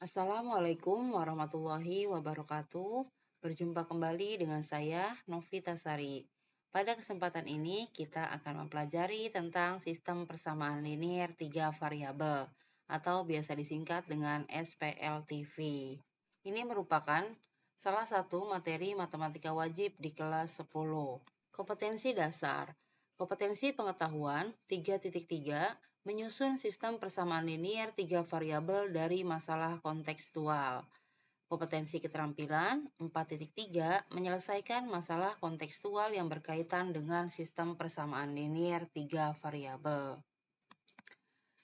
Assalamualaikum warahmatullahi wabarakatuh. Berjumpa kembali dengan saya, Novita Sari. Pada kesempatan ini, kita akan mempelajari tentang sistem persamaan linier 3 variabel atau biasa disingkat dengan SPLTV. Ini merupakan salah satu materi matematika wajib di kelas 10. Kompetensi dasar. Kompetensi pengetahuan 3.3 menyusun sistem persamaan linier 3 variabel dari masalah kontekstual. Kompetensi keterampilan 4.3 menyelesaikan masalah kontekstual yang berkaitan dengan sistem persamaan linier 3 variabel.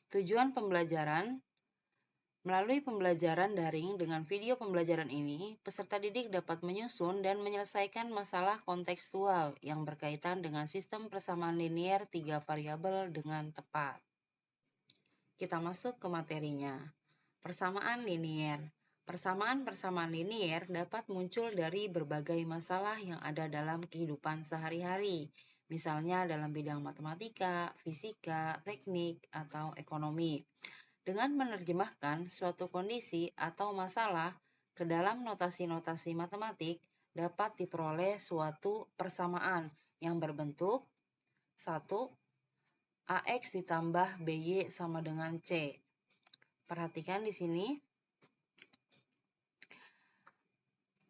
Tujuan pembelajaran. Melalui pembelajaran daring dengan video pembelajaran ini, peserta didik dapat menyusun dan menyelesaikan masalah kontekstual yang berkaitan dengan sistem persamaan linier 3 variabel dengan tepat. Kita masuk ke materinya. Persamaan linier. Persamaan-persamaan linier dapat muncul dari berbagai masalah yang ada dalam kehidupan sehari-hari, misalnya dalam bidang matematika, fisika, teknik, atau ekonomi. Dengan menerjemahkan suatu kondisi atau masalah ke dalam notasi-notasi matematik, dapat diperoleh suatu persamaan yang berbentuk 1. AX ditambah BY sama dengan C. Perhatikan di sini.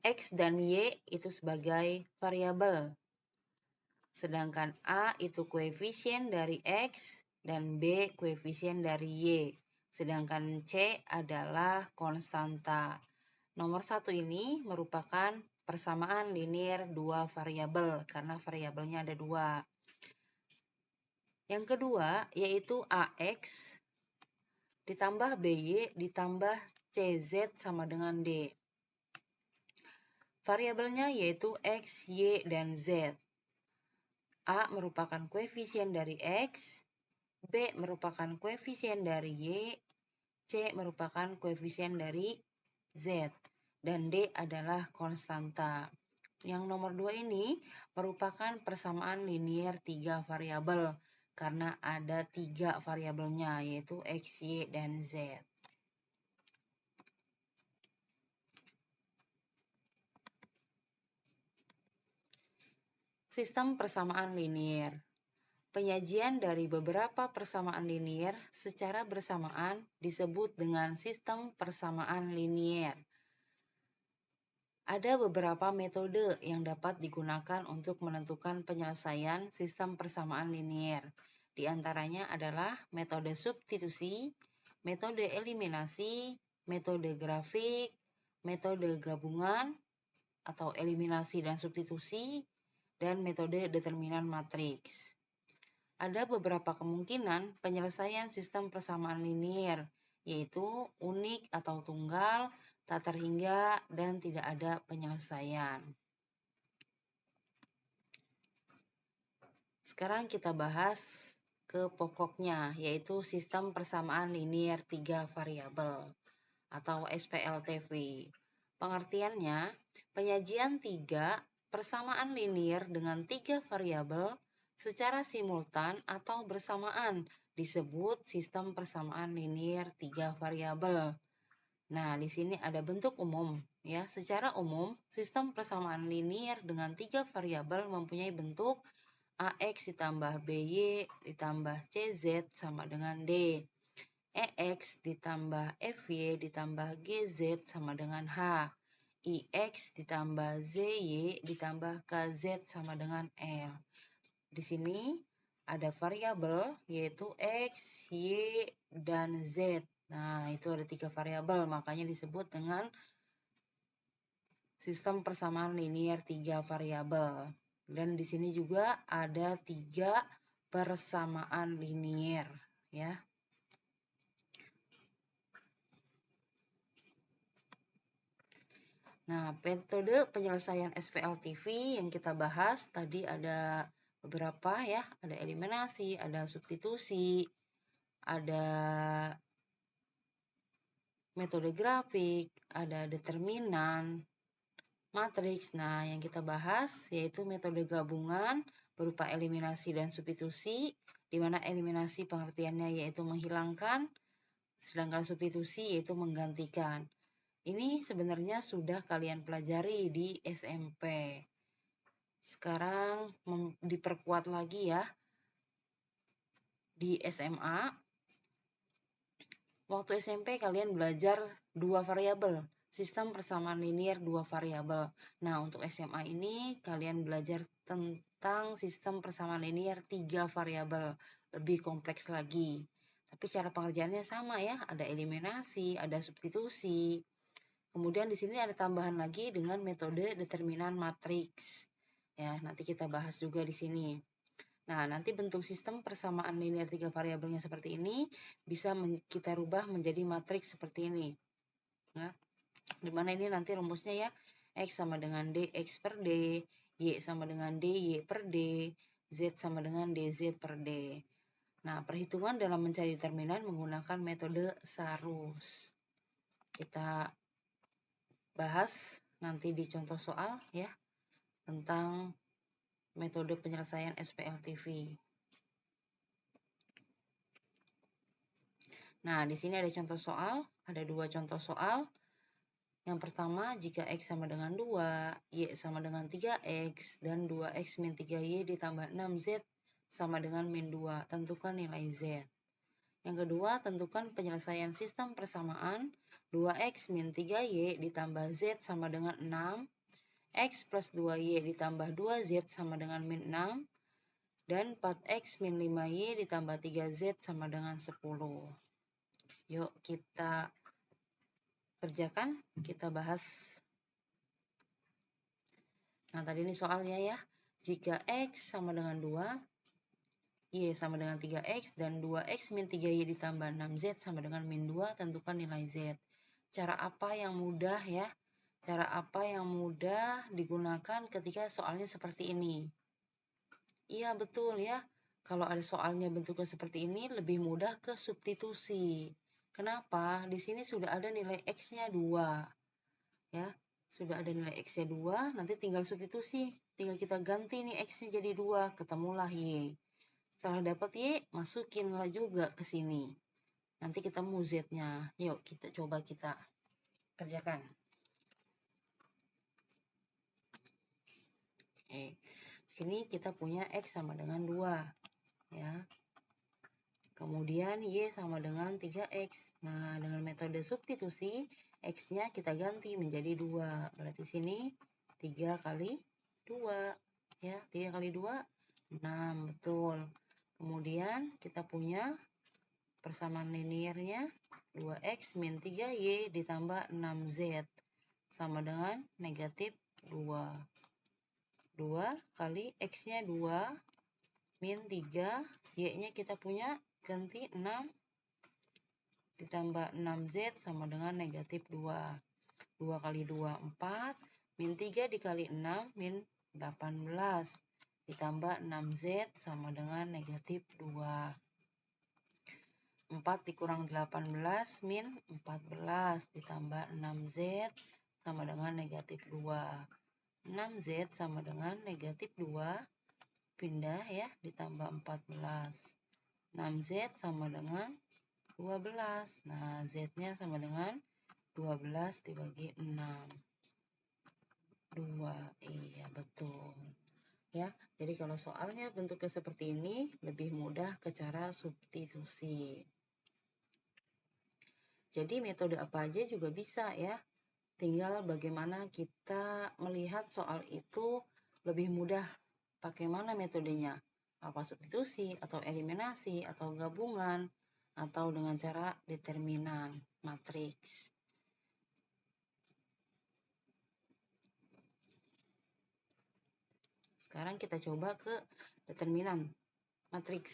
X dan Y itu sebagai variabel. Sedangkan A itu koefisien dari X dan B koefisien dari Y. Sedangkan C adalah konstanta. Nomor 1 ini merupakan persamaan linier 2 variabel karena variabelnya ada 2. Yang kedua yaitu AX ditambah BY ditambah CZ sama dengan D. Variabelnya yaitu X, Y, dan Z. A merupakan koefisien dari X, B merupakan koefisien dari Y, C merupakan koefisien dari Z, dan D adalah konstanta. Yang nomor 2 ini merupakan persamaan linier 3 variabel karena ada 3 variabelnya yaitu X, Y, dan Z. Sistem persamaan linier. Penyajian dari beberapa persamaan linier secara bersamaan disebut dengan sistem persamaan linier. Ada beberapa metode yang dapat digunakan untuk menentukan penyelesaian sistem persamaan linier. Di antaranya adalah metode substitusi, metode eliminasi, metode grafik, metode gabungan atau eliminasi dan substitusi, dan metode determinan matriks. Ada beberapa kemungkinan penyelesaian sistem persamaan linier, yaitu unik atau tunggal, tak terhingga, dan tidak ada penyelesaian. Sekarang kita bahas ke pokoknya, yaitu sistem persamaan linier 3 variabel atau SPLTV. Pengertiannya, penyajian 3 persamaan linier dengan 3 variabel secara simultan atau bersamaan disebut sistem persamaan linier 3 variabel. Nah, di sini ada bentuk umum ya. Secara umum, sistem persamaan linier dengan 3 variabel mempunyai bentuk AX ditambah BY ditambah CZ sama dengan D. EX ditambah FY ditambah GZ sama dengan H. IX ditambah ZY ditambah KZ sama dengan L. Di sini ada variabel yaitu X, Y, dan Z. Nah, itu ada 3 variabel, makanya disebut dengan sistem persamaan linier 3 variabel. Dan di sini juga ada 3 persamaan linier, ya. Nah, metode penyelesaian SPLTV yang kita bahas tadi ada beberapa ya, ada eliminasi, ada substitusi, ada metode grafik, ada determinan, matriks. Nah, yang kita bahas yaitu metode gabungan berupa eliminasi dan substitusi, di mana eliminasi pengertiannya yaitu menghilangkan Sedangkan substitusi yaitu menggantikan. Ini sebenarnya sudah kalian pelajari di SMP. Sekarang diperkuat lagi ya. Di SMA, waktu SMP kalian belajar dua variabel, sistem persamaan linear dua variabel. Nah, untuk SMA ini kalian belajar tentang sistem persamaan linear tiga variabel, lebih kompleks lagi. Tapi cara pengerjaannya sama ya, ada eliminasi, ada substitusi. Kemudian di sini ada tambahan lagi dengan metode determinan matriks. Ya, nanti kita bahas juga di sini. Nah, nanti bentuk sistem persamaan linear tiga variabelnya seperti ini bisa kita rubah menjadi matriks seperti ini. Nah, dimana ini nanti rumusnya ya, X sama dengan dx per d, Y sama dengan dy per d, Z sama dengan dz per d. Nah, perhitungan dalam mencari determinan menggunakan metode Sarus. Kita bahas nanti di contoh soal ya tentang metode penyelesaian SPLTV. Nah, di sini ada contoh soal, ada dua contoh soal. Yang pertama, jika X sama dengan 2, Y sama dengan 3X, dan 2X min 3Y ditambah 6Z sama dengan min 2. Tentukan nilai Z. Yang kedua, tentukan penyelesaian sistem persamaan 2X min 3Y ditambah Z sama dengan 6, X plus 2Y ditambah 2Z sama dengan min 6, dan 4X min 5Y ditambah 3Z sama dengan 10. Yuk kita kerjakan, kita bahas. Nah, tadi ini soalnya ya. Jika X sama dengan 2, Y sama dengan 3X, dan 2X min 3Y ditambah 6Z sama dengan min 2, tentukan nilai Z. Cara apa yang mudah ya? Cara apa yang mudah digunakan ketika soalnya seperti ini? Iya, betul ya. Kalau ada soalnya bentuknya seperti ini, lebih mudah ke substitusi. Kenapa? Di sini sudah ada nilai X-nya 2. Ya, sudah ada nilai X-nya 2, nanti tinggal substitusi. Tinggal kita ganti nih X-nya jadi 2, ketemulah Y. Setelah dapat Y, masukinlah juga ke sini. Nanti ketemu Z-nya. Yuk, kita coba kita kerjakan. Oke. Sini kita punya X sama dengan 2. Ya. Kemudian Y sama dengan 3X. Nah, dengan metode substitusi, X-nya kita ganti menjadi 2. Berarti sini 3 kali 2. Ya, 3 kali 2, 6. Betul. Kemudian kita punya persamaan linearnya 2X min 3Y ditambah 6Z sama dengan negatif 2. 2 kali X-nya 2 min 3, Y-nya kita punya ganti 6 ditambah 6Z sama dengan negatif 2. 2 kali 2, 4. Min 3 dikali 6, min 18. Ditambah 6Z sama dengan negatif 2. 4 dikurang 18, min 14. Ditambah 6Z sama dengan negatif 2. 6Z sama dengan negatif 2. Pindah ya, ditambah 14. 6Z sama dengan 12. Nah, Z-nya sama dengan 12 dibagi 6. 2. Iya, betul. Ya, jadi kalau soalnya bentuknya seperti ini, lebih mudah ke cara substitusi. Jadi metode apa aja juga bisa ya. Tinggal bagaimana kita melihat soal itu lebih mudah pakai mana metodenya. Apa substitusi, atau eliminasi, atau gabungan, atau dengan cara determinan matriks. Sekarang kita coba ke determinan matriks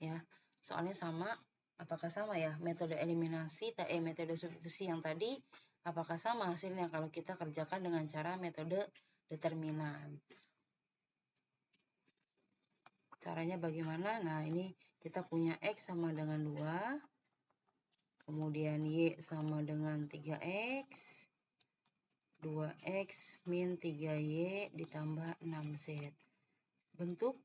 ya. Soalnya sama, apakah sama ya metode eliminasi, metode substitusi yang tadi, apakah sama hasilnya kalau kita kerjakan dengan cara metode determinan. Caranya bagaimana? Nah, ini kita punya X sama dengan 2, kemudian Y sama dengan 3X, 2X min 3Y ditambah 6Z. Bentuk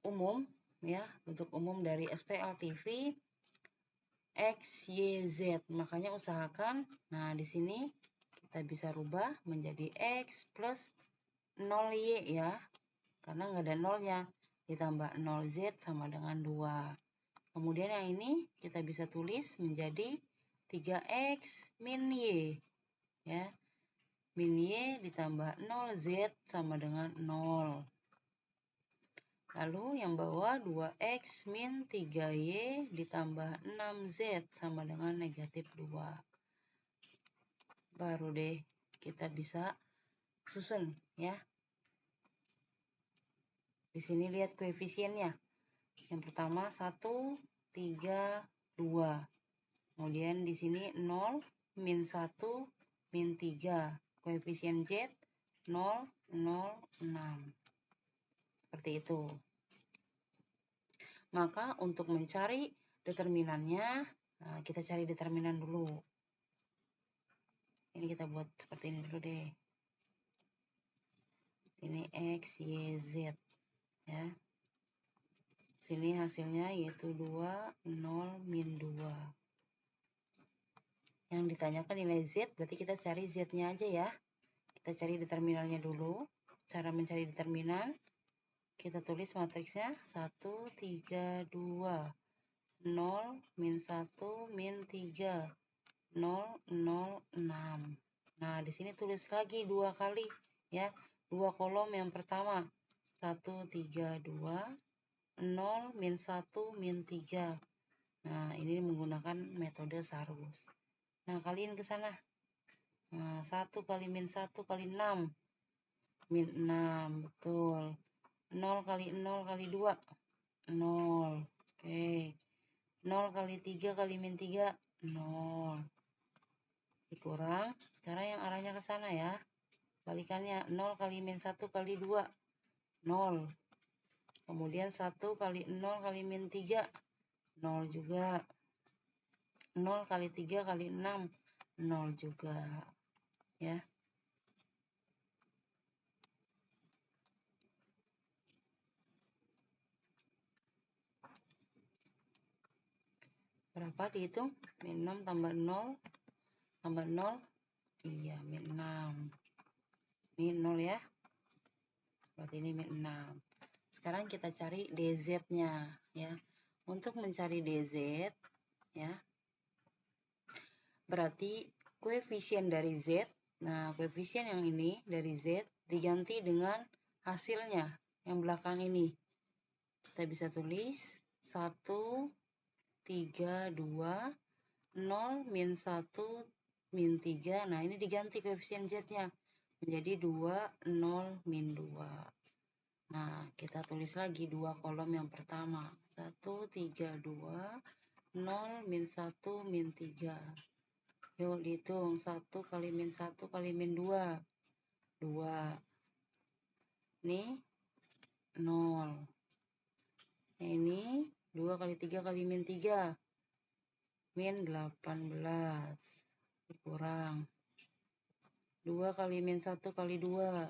umum ya, bentuk umum dari SPLTV X, Y, Z. Makanya usahakan, nah di sini kita bisa rubah menjadi X plus 0Y ya. Karena nggak ada nolnya. Ditambah 0Z sama dengan 2. Kemudian yang ini kita bisa tulis menjadi 3X min Y. Ya. Min Y ditambah 0Z sama dengan 0. Lalu yang bawah 2X min 3Y ditambah 6Z sama dengan negatif 2. Baru deh kita bisa susun ya. Di sini lihat koefisiennya. Yang pertama 1, 3, 2. Kemudian di sini 0, min 1, min 3. Koefisien Z 0, 0, 6. Seperti itu. Maka untuk mencari determinannya, nah kita cari determinan dulu. Ini kita buat seperti ini dulu deh. Sini X, Y, Z. Ya. Sini hasilnya yaitu 2, 0, min 2. Yang ditanyakan nilai Z, berarti kita cari Z-nya aja ya. Kita cari determinannya dulu. Cara mencari determinan, kita tulis matriksnya 1, 3, 2. 0, min 1, min 3. 0, 0, 6. Nah, di sini tulis lagi 2 kali ya. 2 kolom yang pertama. 1, 3, 2. 0, min 1, min 3. Nah, ini menggunakan metode Sarus. Nah, kalian ke sana. Nah, 1 kali min 1 kali 6. Min 6, betul. 0 kali 0 kali 2. 0. Oke. 0 kali 3 kali min 3. 0. Dikurang. Sekarang yang arahnya ke sana ya. Balikannya. 0 kali min 1 kali 2. 0. Kemudian 1 kali 0 kali min 3. 0 juga. 0 kali 3 kali 6. 0 juga. Ya. Berapa dihitung? Min 6 tambah 0. Tambah 0. Iya, min 6. Ini 0 ya. Berarti ini min 6. Sekarang kita cari DZ-nya ya. Untuk mencari DZ ya. Berarti koefisien dari Z. Nah, koefisien yang ini dari Z diganti dengan hasilnya yang belakang ini. Kita bisa tulis 1, 3, 2, 0, min 1, min 3. Nah, ini diganti koefisien Z-nya menjadi 2, 0, min 2. Nah, kita tulis lagi 2 kolom yang pertama. 1, 3, 2, 0, min 1, min 3. Yuk dihitung. 1 kali min 1 kali min 2. 2. Ini 0. Ini 2 kali 3 kali min 3. Min 18. Dikurang. 2 kali min 1 kali 2.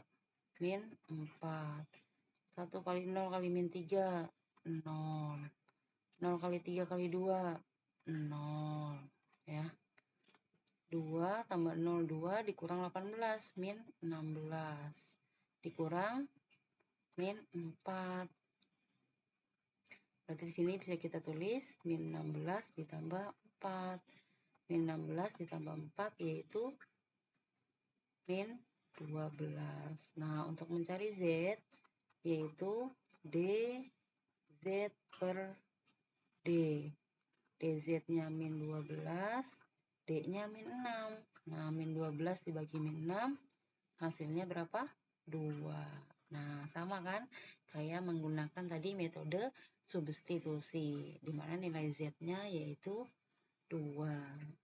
Min 4. 1 kali 0 kali min 3. 0. 0 kali 3 kali 2. 0. Ya. 2 tambah 0, 2 dikurang 18. Min 16. Dikurang min 4. Berarti di sini bisa kita tulis min 16 ditambah 4. Min 16 ditambah 4 yaitu min 12. Nah, untuk mencari Z yaitu DZ per D. DZ-nya min 12, D-nya min 6. Nah, min 12 dibagi min 6, hasilnya berapa? 2. Nah, sama kan? Kayak menggunakan tadi metode substitusi, di mana nilai Z-nya yaitu 2.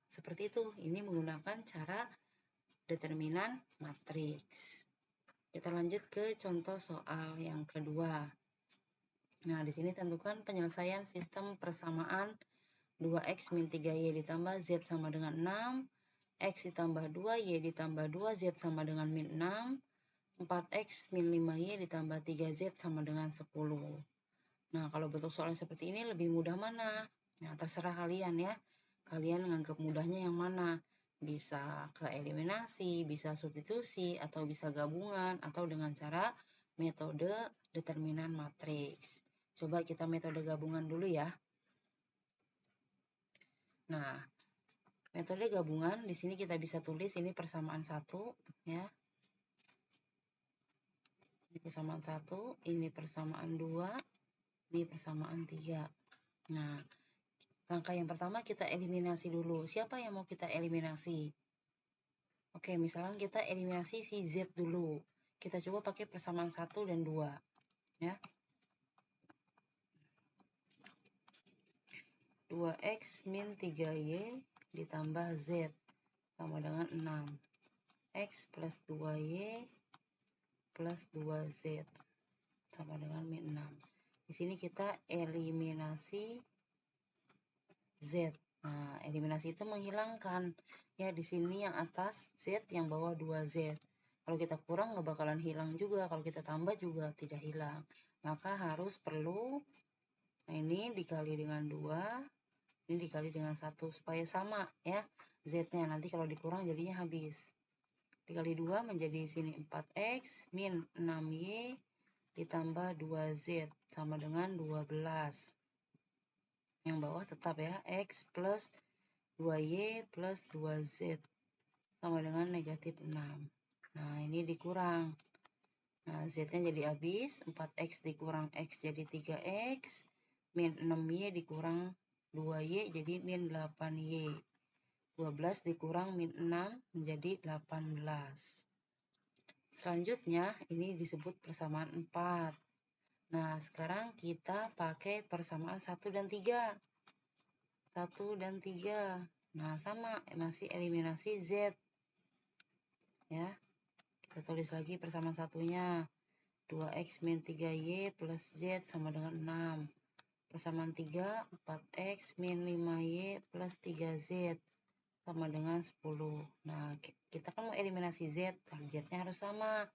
Seperti itu, ini menggunakan cara determinan matriks. Kita lanjut ke contoh soal yang kedua. Nah, di sini tentukan penyelesaian sistem persamaan 2x min 3y ditambah z sama dengan 6, x ditambah 2y ditambah 2z sama dengan min 6, 4x min 5y ditambah 3z sama dengan 10. Nah, kalau bentuk soal seperti ini lebih mudah mana? Nah, terserah kalian ya. Kalian menganggap mudahnya yang mana? Bisa ke eliminasi, bisa substitusi, atau bisa gabungan, atau dengan cara metode determinan matriks. Coba kita metode gabungan dulu ya. Nah, metode gabungan di sini kita bisa tulis ini persamaan 1 ya. Ini persamaan 1, ini persamaan 2, ini persamaan 3. Nah, langkah yang pertama kita eliminasi dulu. Siapa yang mau kita eliminasi? Oke, misalkan kita eliminasi si Z dulu. Kita coba pakai persamaan 1 dan 2. Ya. 2x min 3y ditambah Z sama dengan 6. X plus 2y plus 2z sama dengan min 6. Di sini kita eliminasi Z. Nah, eliminasi itu menghilangkan. Ya, di sini yang atas Z, yang bawah 2Z. Kalau kita kurang nggak bakalan hilang juga. Kalau kita tambah juga tidak hilang. Maka harus perlu, nah ini dikali dengan 2, ini dikali dengan 1. Supaya sama ya Z-nya. Nanti kalau dikurang jadinya habis. Dikali 2 menjadi sini 4x min 6y ditambah 2z sama dengan 12. Yang bawah tetap ya, x plus 2y plus 2z sama dengan negatif 6. Nah, ini dikurang. Nah, z-nya jadi habis, 4x dikurang x jadi 3x, min 6y dikurang 2y jadi min 8y. 12 dikurang min 6 menjadi 18. Selanjutnya, ini disebut persamaan 4. Nah, sekarang kita pakai persamaan 1 dan 3. 1 dan 3. Nah, sama, masih eliminasi Z. Ya, kita tulis lagi persamaan satunya. 2x min 3y plus Z sama dengan 6. Persamaan 3, 4x min 5y plus 3z sama dengan 10. Nah, kita kan mau eliminasi Z. Z-nya harus sama.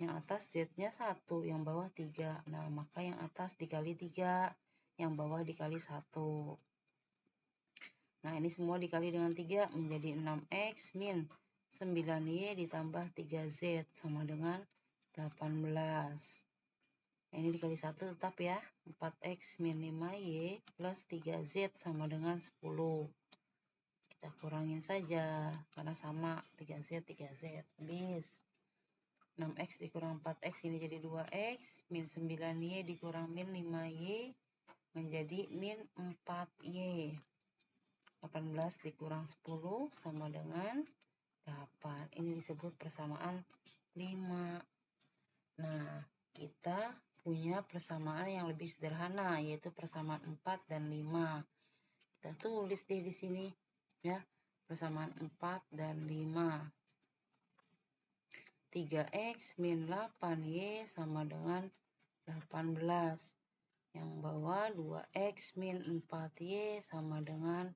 Yang atas Z-nya 1, yang bawah 3. Nah, maka yang atas dikali 3, yang bawah dikali 1. Nah, ini semua dikali dengan 3 menjadi 6x min 9y ditambah 3z sama dengan 18. Nah, ini dikali 1 tetap ya. 4x min 5y plus 3z sama dengan 10. Kita kurangin saja karena sama 3z, 3z. Habis. 6x dikurang 4x ini jadi 2x, min 9y dikurang min 5y menjadi min 4y. 18 dikurang 10 sama dengan 8. Ini disebut persamaan 5. Nah, kita punya persamaan yang lebih sederhana, yaitu persamaan 4 dan 5. Kita tulis deh di sini ya, persamaan 4 dan 5. 3x min 8y sama dengan 18. Yang bawah 2x min 4y sama dengan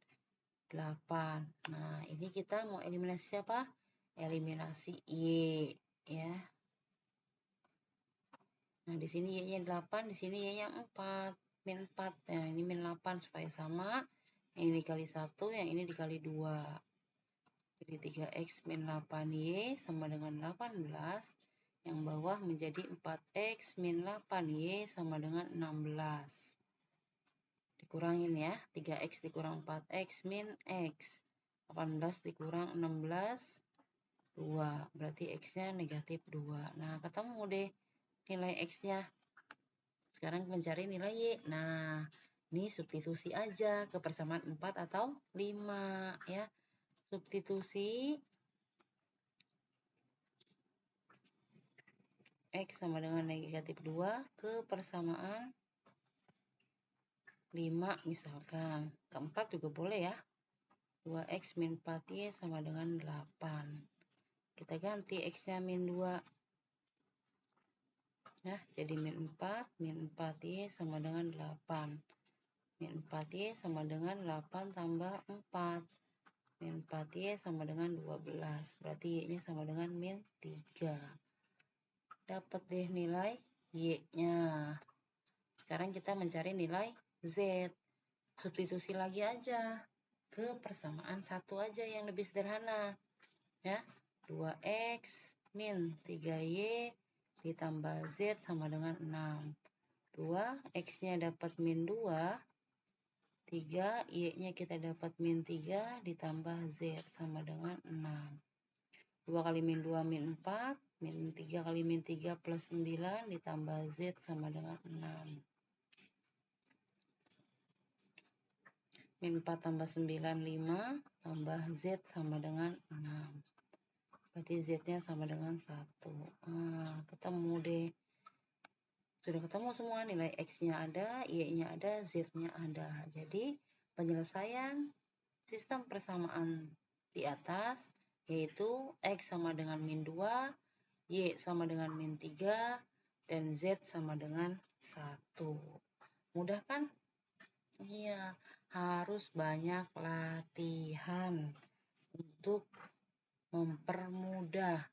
8. Nah, ini kita mau eliminasi siapa? Eliminasi y ya. Nah, di sini y-nya 8, di sini y-nya 4. Min 4. Nah, ini min 8 supaya sama. Yang ini dikali 1, yang ini dikali 2. Jadi 3x min 8y sama dengan 18. Yang bawah menjadi 4x min 8y sama dengan 16. Dikurangin ya. 3x dikurang 4x min x. 18 dikurang 16, 2. Berarti x-nya negatif 2. Nah, ketemu deh nilai x-nya. Sekarang mencari nilai y. Nah, ini substitusi aja ke persamaan 4 atau 5 ya. Substitusi x sama dengan negatif 2 ke persamaan 5 misalkan. Keempat juga boleh ya. 2x min 4y sama dengan 8. Kita ganti x-nya min 2. Nah, jadi min 4, min 4y sama dengan 8. Min 4y sama dengan 8 tambah 4. Min 4y sama dengan 12. Berarti y-nya sama dengan min 3. Dapat deh nilai y-nya. Sekarang kita mencari nilai Z. Substitusi lagi aja ke persamaan 1 aja yang lebih sederhana. Ya, 2x min 3y ditambah Z sama dengan 6. 2, X-nya dapat min 2, 3, Y-nya kita dapat min 3, ditambah Z sama dengan 6. 2 kali min 2 min 4, min 3 kali min 3 plus 9, ditambah Z sama dengan 6. Min 4 tambah 9, 5, tambah Z sama dengan 6. Berarti Z-nya sama dengan 1. Nah, ketemu deh. Sudah ketemu semua, nilai X-nya ada, Y-nya ada, Z-nya ada. Jadi, penyelesaian sistem persamaan di atas, yaitu X sama dengan min 2, Y sama dengan min 3, dan Z sama dengan 1. Mudah kan? Iya, harus banyak latihan untuk mempermudah,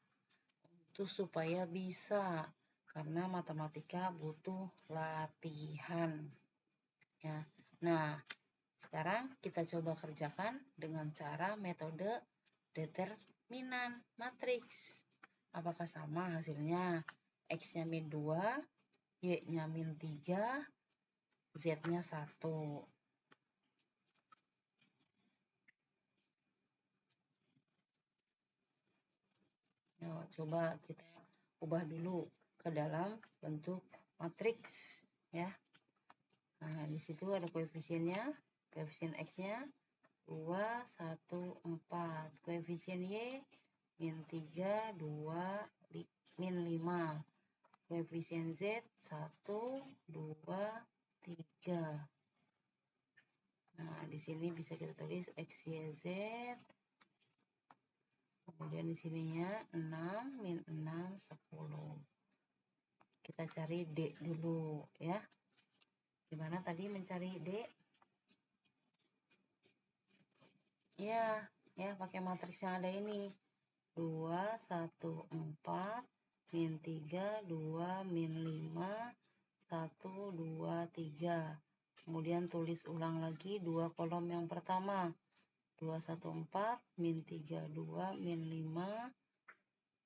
untuk supaya bisa. Karena matematika butuh latihan. Ya. Nah, sekarang kita coba kerjakan dengan cara metode determinan matriks. Apakah sama hasilnya? X-nya min 2, Y-nya min 3, Z-nya 1. Nah, coba kita ubah dulu ke dalam bentuk matriks ya. Nah, di situ ada koefisiennya, koefisien X-nya 2, 1, 4. Koefisien Y min 3, 2, min 5. Koefisien Z 1, 2, 3. Nah, di sini bisa kita tulis X, Y, Z. Kemudian di sininya 6, min 6, 10. Kita cari D dulu ya. Gimana tadi mencari D? Ya, pakai matriks yang ada ini. 2, 1, 4, min 3, 2, min 5, 1, 2, 3. Kemudian tulis ulang lagi 2 kolom yang pertama. 2, 1, 4, min 3, 2, min 5,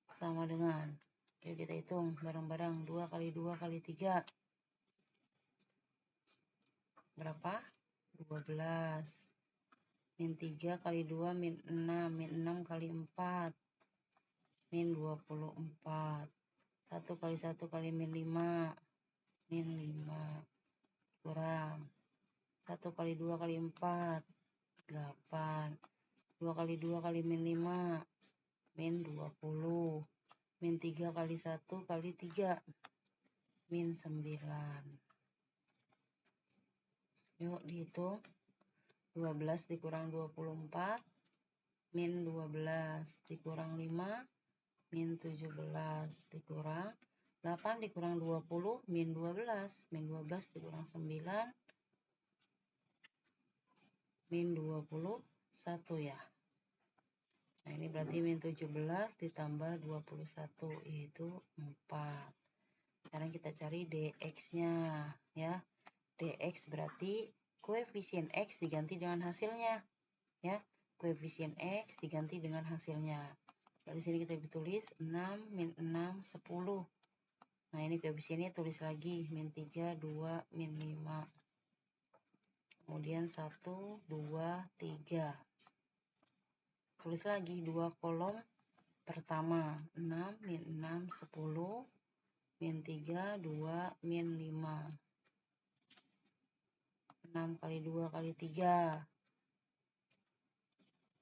sama dengan. Oke, kita hitung bareng-bareng. 2 kali 2 kali 3. Berapa? 12. Min 3 kali 2, min 6. Min 6 kali 4. Min 24. 1 kali 1 kali min 5. Min 5. Kurang. 1 kali 2 kali 4. 8. 2 kali 2 kali min 5. Min 20. Min 3 kali 1 kali 3. Min 9. Yuk dihitung. 12 dikurang 24. Min 12 dikurang 5. Min 17 dikurang 8 dikurang 20. Min 12. Min 12 dikurang 9. Min 21 ya. Nah, ini berarti min 17 ditambah 21, yaitu 4. Sekarang kita cari dx-nya ya. Dx berarti koefisien x diganti dengan hasilnya ya. Koefisien x diganti dengan hasilnya. Berarti sini kita tulis 6, min 6, 10. Nah, ini koefisiennya tulis lagi min 3, 2, min 5. Kemudian 1, 2, 3. Tulis lagi 2 kolom pertama. 6, min 6, 10. Min 3, 2, min 5. 6 kali 2 kali 3.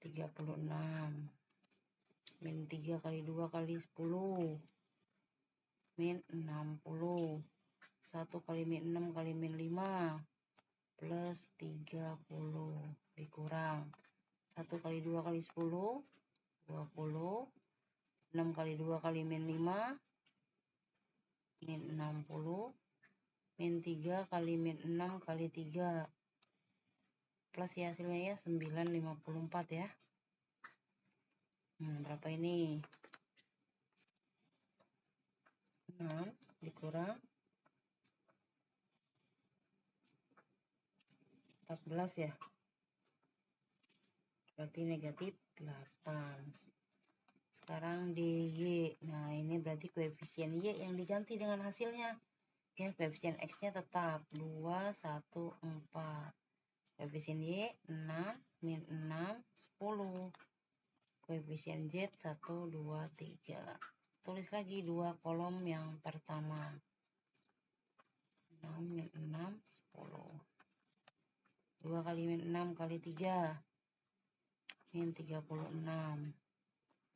36. Min 3 kali 2 kali 10. Min 60. 1 kali min 6 kali min 5. Plus 30. Dikurang. 1 kali 2 kali 10. 20. 6 kali 2 kali min 5. Min 60. Min 3 kali min 6 kali 3. Plus ya hasilnya ya 954 ya. Berapa ini? 6 dikurang 14 ya. Berarti negatif 8. Sekarang DY. Nah, ini berarti koefisien Y yang diganti dengan hasilnya. Ya, koefisien X-nya tetap 2, 1, 4. Koefisien Y 6, min 6, 10. Koefisien Z 1, 2, 3. Tulis lagi dua kolom yang pertama. 6, min 6, 10. 2 kali min 6 kali 3. Min 36.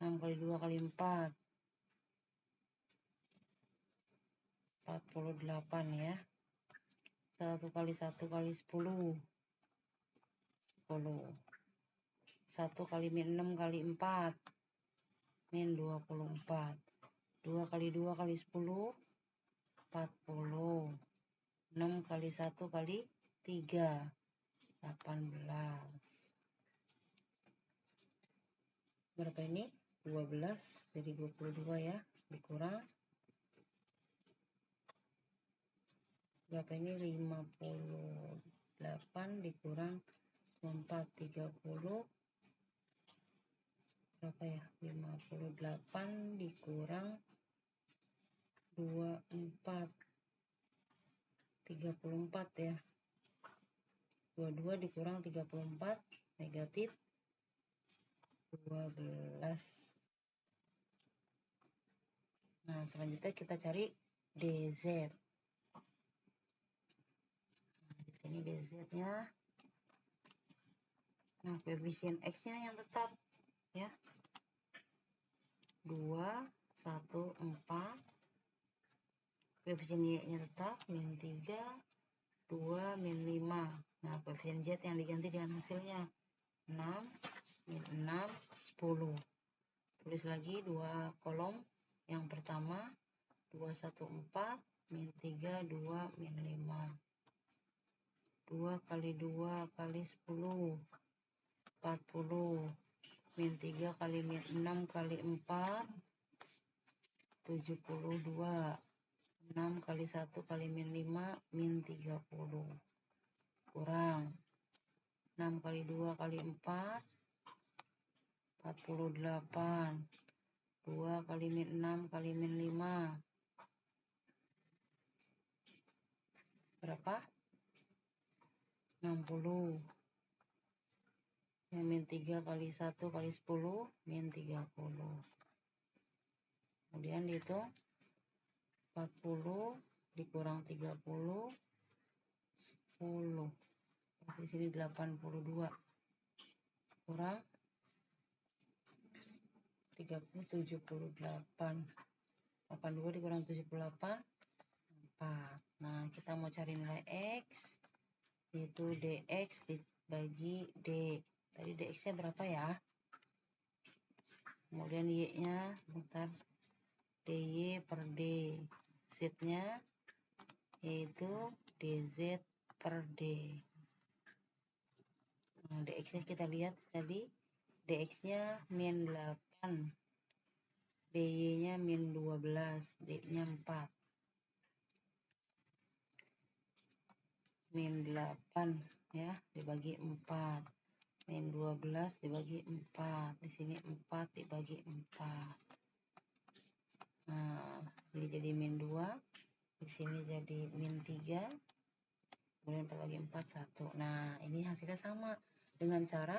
6 kali 2 kali 4. 48 ya. 1 kali 1 kali 10. 10. 1 kali min 6 kali 4. Min 24. 2 kali 2 kali 10. 40. 6 kali 1 kali 3. 18. Berapa ini? 12 jadi 22 ya. Dikurang. Berapa ini? 58 dikurang 4, 30. Berapa ya? 58 dikurang 24. 34 ya. 22 dikurang 34 negatif 12. Nah, selanjutnya kita cari DZ. Nah, di sini DZ-nya. Nah, koefisien X-nya yang tetap ya. 2, 1, 4. Koefisien Y-nya tetap min 3, 2, min 5. Nah, koefisien Z yang diganti dengan hasilnya 6, min 6, 10. Tulis lagi dua kolom. Yang pertama 2, 1, 4, min 3, 2, min 5. 2 kali 2 kali 10. 40. Min 3 kali min 6 kali 4. 72. 6 kali 1 kali min 5 min 30. Kurang 6 kali 2 kali 4. 48. 2 kali min 6 kali min 5. Berapa? 60. Ya, min 3 kali 1 kali 10 min 30. Kemudian dihitung 40 dikurang 30 10. Di sini 82 kurang 30 78. 82 dikurang 78 4. Nah, kita mau cari nilai X, yaitu DX dibagi D. Tadi DX-nya berapa ya? Kemudian Y-nya, sebentar, DY per D. Z-nya yaitu DZ per D. Nah, DX-nya kita lihat tadi, DX-nya min 8. DY-nya min 12, D-nya 4. Min 8 ya, dibagi 4. Min 12 dibagi 4. Di sini 4 dibagi 4. Nah, ini jadi min 2. Di sini jadi min 3. Kemudian 4 bagi 4, 1. Nah, ini hasilnya sama dengan cara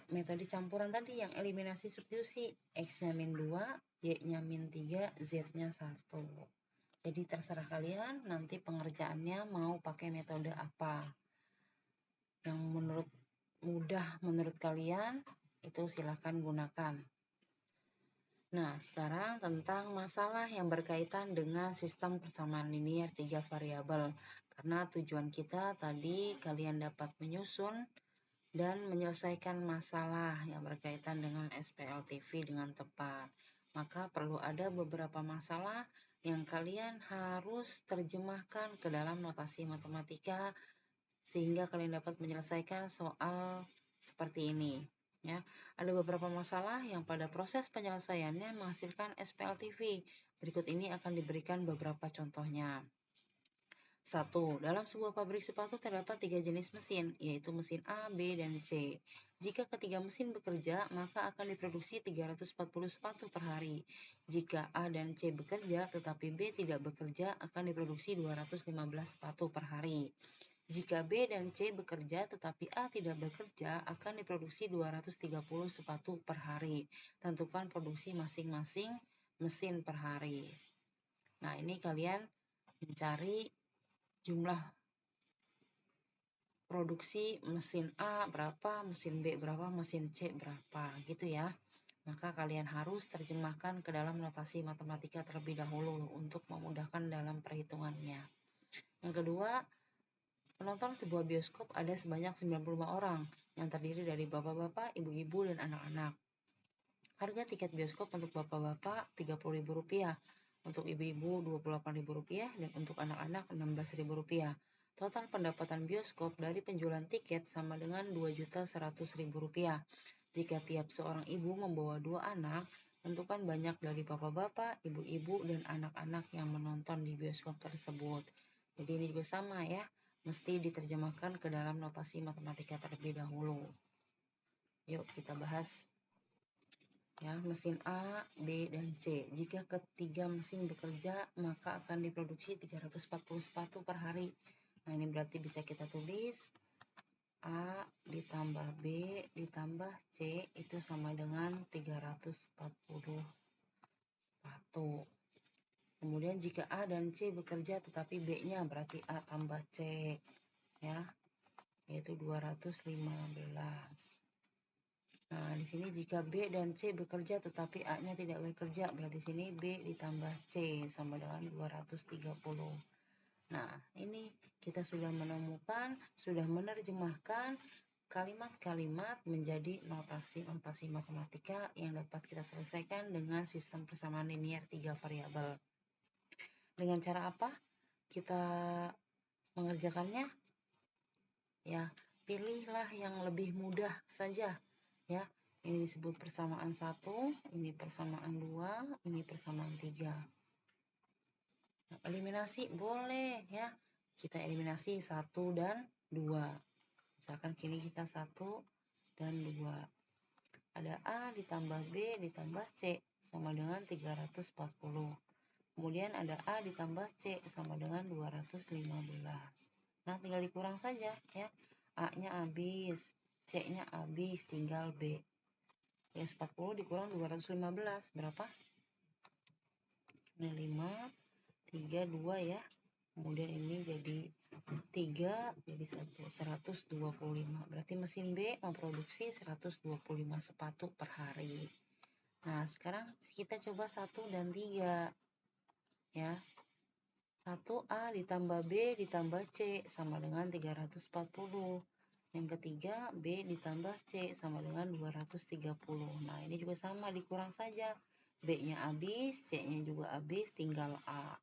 metode campuran tadi yang eliminasi substitusi. X-nya min 2, Y-nya min 3, Z-nya 1. Jadi terserah kalian nanti pengerjaannya mau pakai metode apa. Yang mudah menurut kalian itu silahkan gunakan. Nah, sekarang tentang masalah yang berkaitan dengan sistem persamaan linier 3 variabel. Karena tujuan kita tadi kalian dapat menyusun dan menyelesaikan masalah yang berkaitan dengan SPLTV dengan tepat. Maka perlu ada beberapa masalah yang kalian harus terjemahkan ke dalam notasi matematika sehingga kalian dapat menyelesaikan soal seperti ini. Ya, ada beberapa masalah yang pada proses penyelesaiannya menghasilkan SPLTV. Berikut ini akan diberikan beberapa contohnya. 1. Dalam sebuah pabrik sepatu terdapat 3 jenis mesin, yaitu mesin A, B, dan C. Jika ketiga mesin bekerja, maka akan diproduksi 340 sepatu per hari. Jika A dan C bekerja, tetapi B tidak bekerja, akan diproduksi 215 sepatu per hari. Jika B dan C bekerja, tetapi A tidak bekerja, akan diproduksi 230 sepatu per hari. Tentukan produksi masing-masing mesin per hari. Nah, ini kalian mencari jumlah produksi mesin A berapa, mesin B berapa, mesin C berapa, gitu ya. Maka kalian harus terjemahkan ke dalam notasi matematika terlebih dahulu untuk memudahkan dalam perhitungannya. Yang kedua, penonton sebuah bioskop ada sebanyak 95 orang yang terdiri dari bapak-bapak, ibu-ibu, dan anak-anak. Harga tiket bioskop untuk bapak-bapak Rp30.000, untuk ibu-ibu Rp28.000, dan untuk anak-anak Rp16.000. Total pendapatan bioskop dari penjualan tiket sama dengan Rp2.100.000. Jika tiap seorang ibu membawa 2 anak, tentukan banyak dari bapak-bapak, ibu-ibu, dan anak-anak yang menonton di bioskop tersebut. Jadi ini juga sama ya, mesti diterjemahkan ke dalam notasi matematika terlebih dahulu. Yuk kita bahas. Ya, mesin A, B, dan C. Jika ketiga mesin bekerja, maka akan diproduksi 340 sepatu per hari. Nah, ini berarti bisa kita tulis A ditambah B ditambah C itu sama dengan 340 sepatu. Kemudian jika A dan C bekerja tetapi B-nya berarti A tambah C, ya, yaitu 215. Nah, di sini jika B dan C bekerja tetapi A-nya tidak bekerja, berarti sini B ditambah C sama dengan 230. Nah, ini kita sudah menemukan, sudah menerjemahkan kalimat-kalimat menjadi notasi-notasi matematika yang dapat kita selesaikan dengan sistem persamaan linier 3 variabel. Dengan cara apa kita mengerjakannya? Ya, pilihlah yang lebih mudah saja. Ya, ini disebut persamaan 1, ini persamaan 2, ini persamaan 3. Nah, eliminasi boleh ya. Kita eliminasi 1 dan 2. Misalkan kini kita 1 dan 2. Ada A ditambah B ditambah C sama dengan 340. Kemudian ada A ditambah C sama dengan 215. Nah, tinggal dikurang saja ya. A-nya habis, C-nya habis, tinggal B. Ya, 40 dikurang 215 berapa? Ini 5, 3, 2 ya. Kemudian ini jadi 3, jadi 125. Berarti mesin B memproduksi 125 sepatu per hari. Nah, sekarang kita coba 1 dan 3. Ya. 1A ditambah B ditambah C sama dengan 340. Yang ketiga, B ditambah C sama dengan 230. Nah, ini juga sama, dikurang saja. B-nya habis, C-nya juga habis, tinggal A.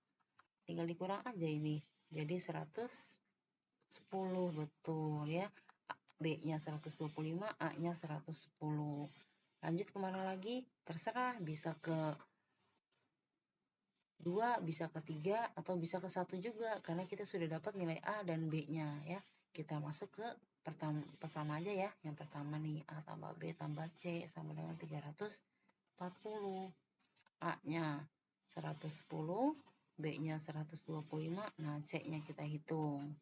Tinggal dikurang aja ini. Jadi 110, betul ya. B-nya 125, A-nya 110. Lanjut kemana lagi? Terserah, bisa ke 2, bisa ke 3, atau bisa ke 1 juga. Karena kita sudah dapat nilai A dan B-nya ya. Kita masuk ke pertama aja ya. Yang pertama nih, A tambah B tambah C sama dengan 340. A-nya 110, B-nya 125, nah C-nya kita hitung.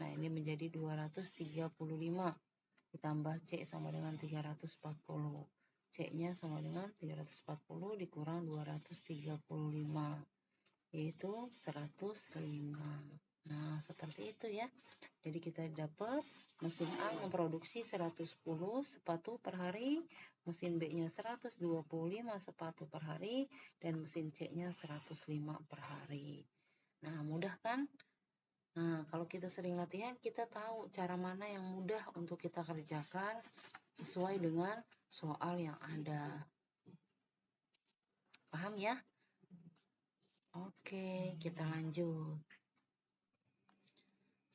Nah, ini menjadi 235 ditambah C sama dengan 340. C-nya sama dengan 340 dikurang 235, yaitu 105. Nah, seperti itu ya. Jadi kita dapat mesin A memproduksi 110 sepatu per hari, mesin B-nya 125 sepatu per hari, dan mesin C-nya 105 per hari. Nah, mudah kan? Nah, kalau kita sering latihan, kita tahu cara mana yang mudah untuk kita kerjakan sesuai dengan soal yang ada. Paham ya? Oke, kita lanjut.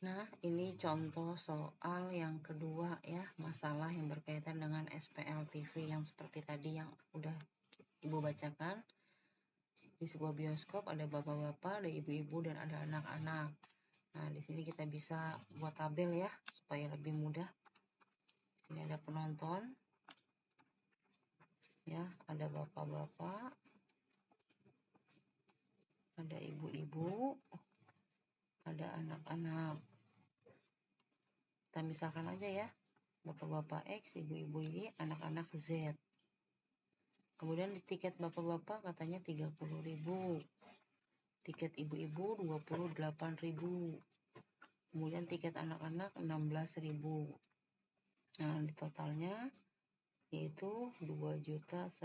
Nah, ini contoh soal yang kedua ya, masalah yang berkaitan dengan SPL TV yang seperti tadi yang udah Ibu bacakan. Di sebuah bioskop ada bapak-bapak, ada ibu-ibu, dan ada anak-anak. Nah, di sini kita bisa buat tabel ya, supaya lebih mudah. Di sini ada penonton, ya, ada bapak-bapak, ada ibu-ibu, ada anak-anak. Kita misalkan aja ya, bapak-bapak X, ibu-ibu Y, anak-anak Z. Kemudian di tiket bapak-bapak katanya 30.000. Tiket ibu-ibu 28.000. Kemudian tiket anak-anak 16.000. Nah, di totalnya yaitu 2.100.000.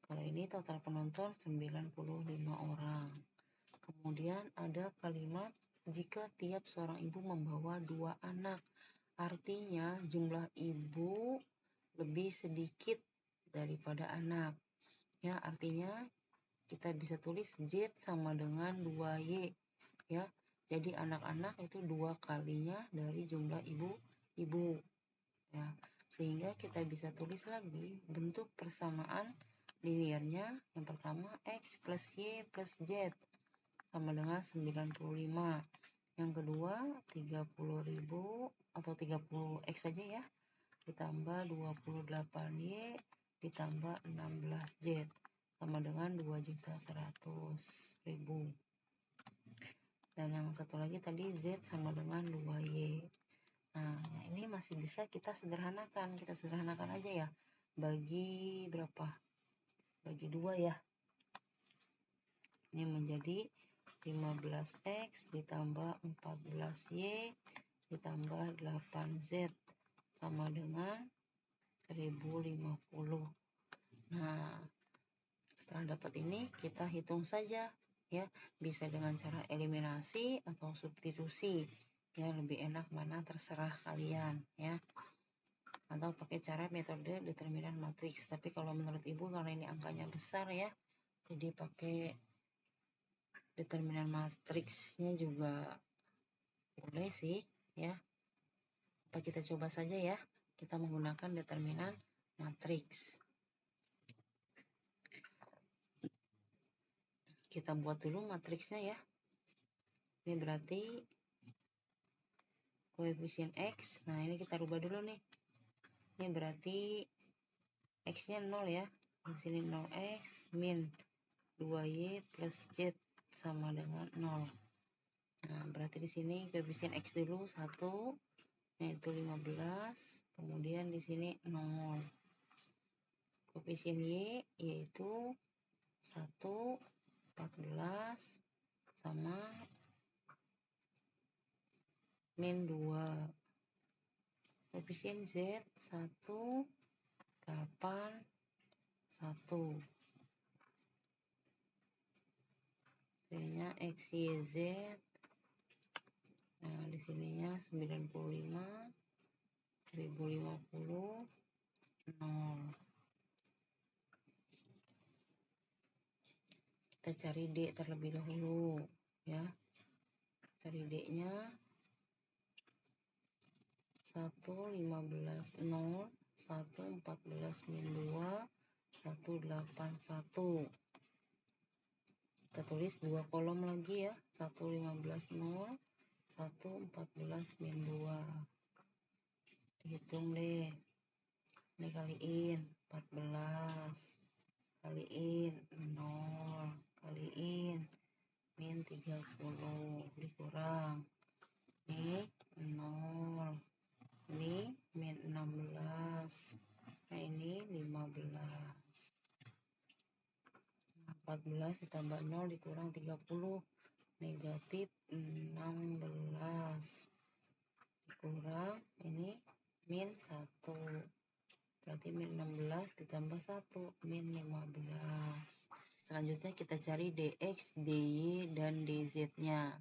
Kalau ini total penonton 95 orang. Kemudian ada kalimat jika tiap seorang ibu membawa 2 anak. Artinya jumlah ibu lebih sedikit daripada anak. Ya, artinya kita bisa tulis Z sama dengan 2Y. Ya, jadi anak-anak itu 2 kalinya dari jumlah ibu. Ya, sehingga kita bisa tulis lagi bentuk persamaan linearnya. Yang pertama X plus Y plus Z sama dengan 95. Yang kedua 30.000 atau 30X saja ya, ditambah 28Y ditambah 16Z sama dengan 2.100.000. Dan yang satu lagi tadi Z sama dengan 2Y. Nah, ini masih bisa kita sederhanakan. Kita sederhanakan aja ya. Bagi berapa? Bagi 2 ya. Ini menjadi 15X ditambah 14Y ditambah 8Z sama dengan 1050. Nah, setelah dapat ini kita hitung saja ya, bisa dengan cara eliminasi atau substitusi. Ya, lebih enak mana terserah kalian ya. Atau pakai cara metode determinan matriks. Tapi kalau menurut Ibu karena ini angkanya besar ya, jadi pakai determinan matriksnya juga boleh sih ya. Apa kita coba saja ya. Kita menggunakan determinan matriks. Kita buat dulu matriksnya ya. Ini berarti koefisien X. Nah, ini kita rubah dulu nih. Ini berarti X-nya 0 ya. Di sini 0X min 2Y plus Z sama dengan 0. Nah, berarti di sini koefisien X dulu 1, yaitu 15. Kemudian di sini 0. Koefisien Y yaitu 1, 14 sama min 2. Koefisien Z 1, 8, 1. Ini X, Y, Z. Nah, di sininya 95, 1050, 0. Kita cari D terlebih dahulu ya. Cari D-nya 1, 15, 0, 1, 14, min 2, 1, 8, 1. Kita tulis 2 kolom lagi ya. 1, 15, 0, 1, 14, min 2. Hitung deh. Ini kaliin 14. Kaliin 0. Kaliin min 30. Dikurang. Ini 0. Ini min 16. Nah, ini 15. 14 ditambah 0 dikurang 30. Negatif 16. Dikurang ini min 1. Berarti min 16 ditambah 1. Min 15. Selanjutnya kita cari dx, dy, dan dz-nya.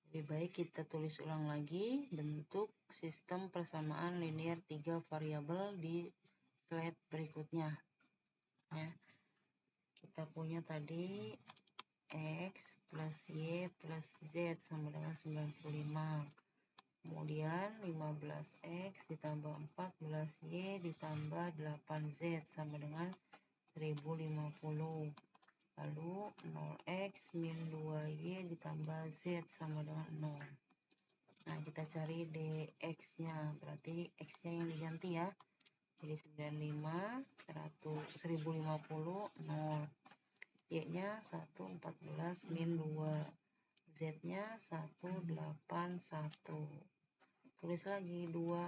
Lebih baik kita tulis ulang lagi bentuk sistem persamaan linear 3 variabel di slide berikutnya. Ya. Kita punya tadi X plus Y plus Z sama dengan 95. Kemudian 15X ditambah 14Y ditambah 8Z sama dengan 1050. Lalu 0x min 2y ditambah z sama dengan 0. Nah, kita cari dx-nya, berarti x-nya yang diganti ya. Jadi 95, 1050, 0. Y-nya 114 min 2. Z-nya 181. Tulis lagi 2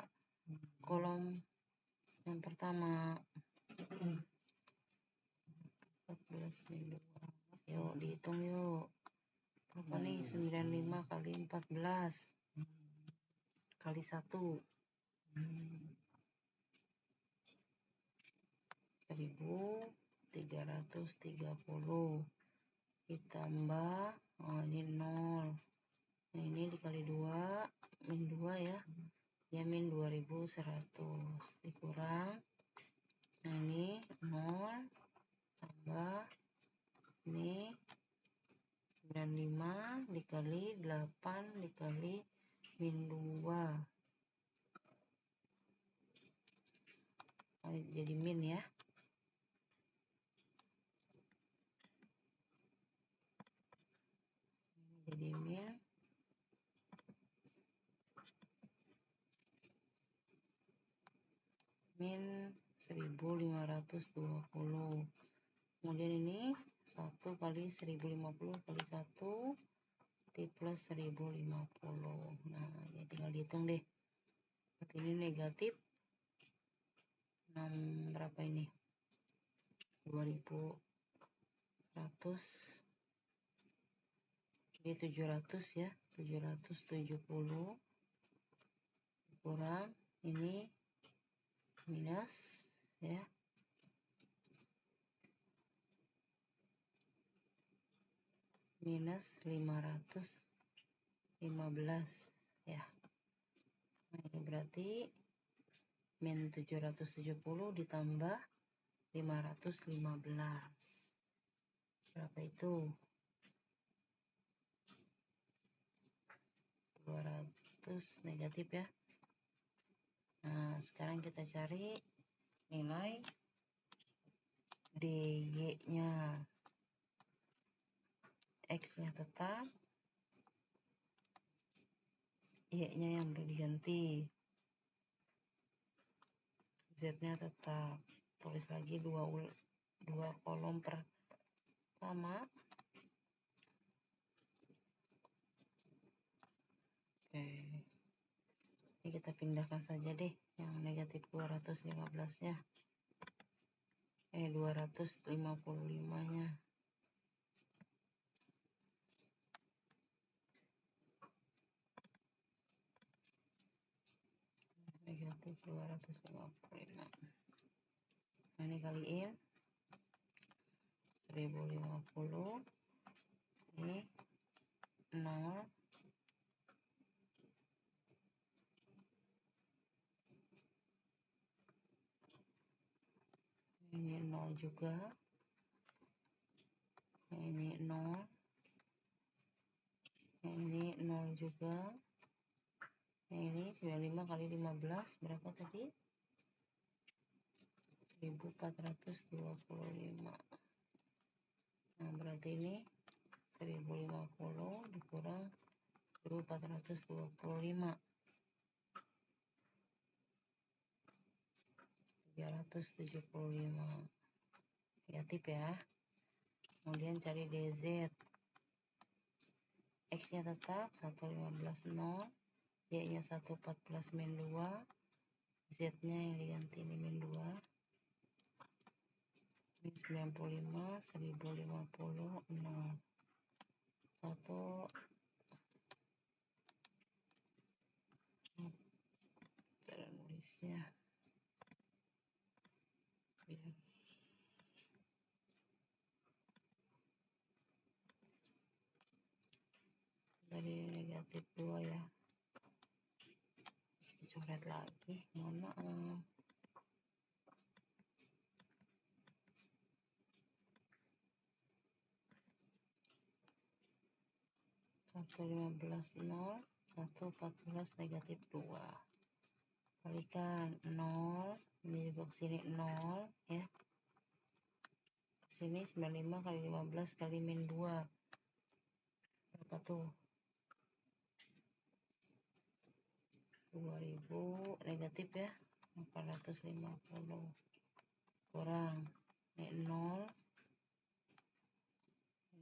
kolom yang pertama. 14 min 2. Yuk, dihitung yuk. Berapa nih? 95 kali 14 kali 1. 1330. Ditambah, ini 0. Nah, ini dikali 2, min 2 ya. Ya, min 2100. Dikurang. Nah, ini 0. Tambah. Ini 95 dikali 8 dikali min 2. Jadi min ya. Jadi min 1520. Kemudian ini 1 kali 1050 kali 1 T plus 1050. Nah, ini tinggal dihitung deh. Berarti ini negatif 6 berapa ini? 2100. Jadi 700 ya. 770 kurang ini minus ya. Minus 515 ya. Nah, ini berarti min 770 ditambah 515. Berapa itu? 200 negatif ya. Nah, sekarang kita cari nilai dy-nya. X-nya tetap, Y-nya yang diganti, Z-nya tetap. Tulis lagi dua kolom pertama. Oke. Ini kita pindahkan saja deh yang negatif 215-nya. 255-nya. Negatif 255. Nah, ini kaliin 1050. Ini 0. Ini 0 juga. Ini 0. Ini 0 juga. Ini 95 kali 15 berapa tadi? 1425. Nah, berarti ini 1050 dikurang 1425. 375. Negatif ya. Kemudian cari dz. X-nya tetap 115 0. Y-nya 114 min 2. Z-nya yang diganti ini min 2. Ini 95, 1050, 0. 1. Cara nulisnya. Biar dari negatif 2 ya. Dicoret lagi, mohon maaf. 115 0, 114 negatif 2. Kalikan 0, ini juga ke sini 0 ya. Ke sini 95 kali 15 kali min 2. Berapa tuh? 2000 negatif ya. 450 kurang ini 0,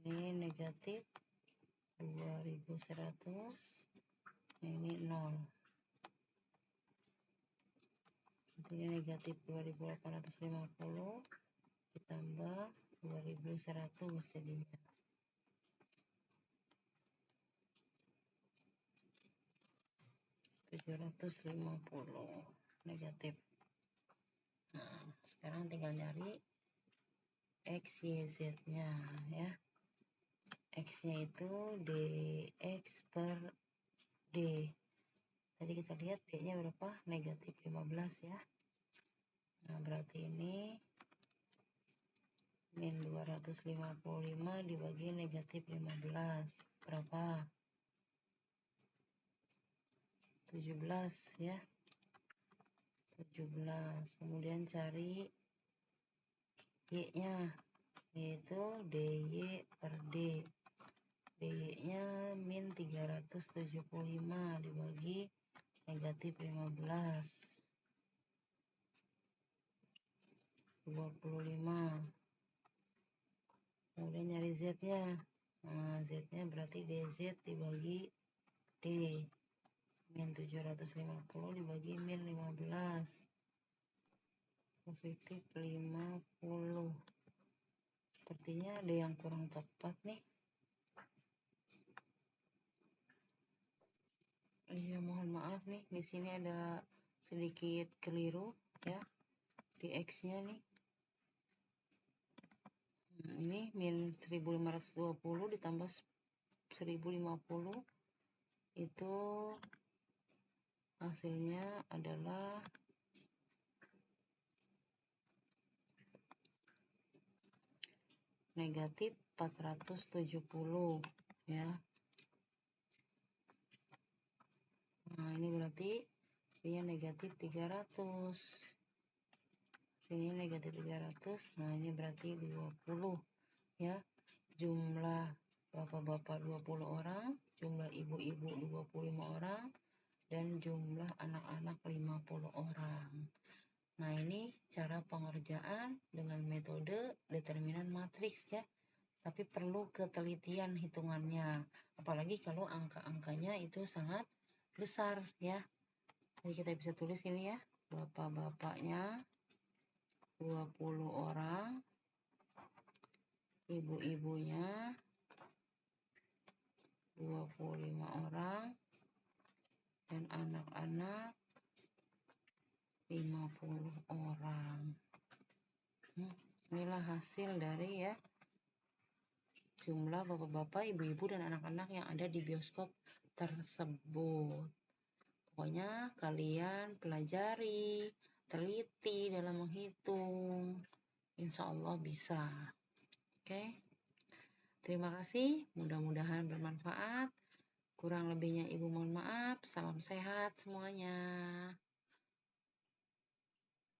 ini negatif 2100, ini 0, ini negatif 2850 ditambah 2100 jadinya 750 negatif. Nah, sekarang tinggal nyari X, Y, Z nya ya. X nya itu dx per D. Tadi kita lihat D nya berapa? Negatif 15 ya. Nah, berarti ini min 255 dibagi negatif 15. Berapa? 17 ya. 17. Kemudian cari Y nya, yaitu DY per D. DY nya min 375 dibagi negatif 15. 25. Kemudian nyari Z nya. Nah, Z nya berarti DZ dibagi D. Min 750 dibagi min 15. Positif 50. Sepertinya ada yang kurang tepat nih. Iya, mohon maaf nih, di sini ada sedikit keliru ya di X-nya nih. Ini min 1520 ditambah 1050 itu hasilnya adalah negatif 470 ya. Nah, ini berarti ini negatif 300. Sini negatif 300. Nah, ini berarti 20 ya. Jumlah bapak-bapak 20 orang, jumlah ibu-ibu 25 orang, dan jumlah anak-anak 50 orang. Nah, ini cara pengerjaan dengan metode determinan matriks ya. Tapi perlu ketelitian hitungannya. Apalagi kalau angka-angkanya itu sangat besar ya. Jadi kita bisa tulis ini ya. Bapak-bapaknya 20 orang. Ibu-ibunya 25 orang. Dan anak-anak 50 orang. Inilah hasil dari ya jumlah bapak-bapak, ibu-ibu, dan anak-anak yang ada di bioskop tersebut. Pokoknya kalian pelajari, teliti dalam menghitung. Insya Allah bisa. Oke. Terima kasih. Mudah-mudahan bermanfaat. Kurang lebihnya Ibu mohon maaf. Salam sehat semuanya.